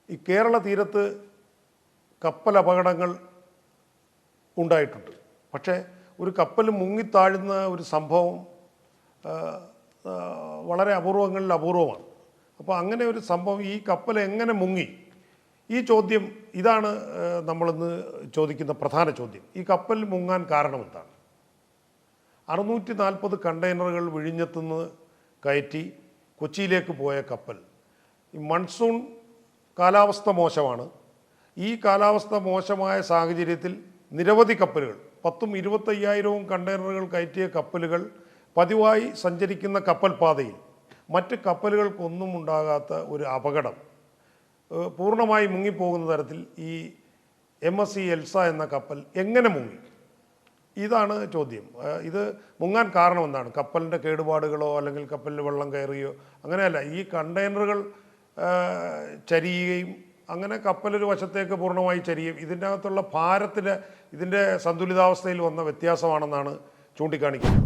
ഈ കേരള തീരത്ത് കപ്പൽ അപകടങ്ങൾ ഉണ്ടായിട്ടുണ്ട്. പക്ഷേ ഒരു കപ്പൽ മുങ്ങിത്താഴുന്ന ഒരു സംഭവം വളരെ അപൂർവങ്ങളിൽ അപൂർവമാണ്. അപ്പോൾ അങ്ങനെ ഒരു സംഭവം, ഈ കപ്പൽ എങ്ങനെ മുങ്ങി, ഈ ചോദ്യം ഇതാണ് നമ്മളിന്ന് ചോദിക്കുന്ന പ്രധാന ചോദ്യം. ഈ കപ്പൽ മുങ്ങാൻ കാരണം എന്താണ്? 640 കണ്ടെയ്നറുകൾ വിഴിഞ്ഞത്തുനിന്ന് കയറ്റി കൊച്ചിയിലേക്ക് പോയ കപ്പൽ, ഈ മൺസൂൺ കാലാവസ്ഥ മോശമാണ്. ഈ കാലാവസ്ഥ മോശമായ സാഹചര്യത്തിൽ നിരവധി കപ്പലുകൾ, 10,000 25,000 കണ്ടെയ്നറുകൾ കയറ്റിയ കപ്പലുകൾ പതിവായി സഞ്ചരിക്കുന്ന കപ്പൽ പാതയിൽ മറ്റ് കപ്പലുകൾക്കൊന്നും ഉണ്ടാകാത്ത ഒരു അപകടം, പൂർണ്ണമായി മുങ്ങിപ്പോകുന്ന തരത്തിൽ ഈ MSC എൽസ എന്ന കപ്പൽ എങ്ങനെ മുങ്ങി? ഇതാണ് ചോദ്യം. ഇത് മുങ്ങാൻ കാരണം എന്താണ്? കപ്പലിൻ്റെ കേടുപാടുകളോ അല്ലെങ്കിൽ കപ്പലിൽ വെള്ളം കയറുകയോ അങ്ങനെയല്ല. ഈ കണ്ടെയ്നറുകൾ ചരിയുകയും അങ്ങനെ കപ്പലൊരു വശത്തേക്ക് പൂർണ്ണമായി ചരിയും. ഇതിൻ്റെ അകത്തുള്ള ഭാരത്തിന് ഇതിൻ്റെ സന്തുലിതാവസ്ഥയിൽ വന്ന വ്യത്യാസമാണെന്നാണ് ചൂണ്ടിക്കാണിക്കുന്നത്.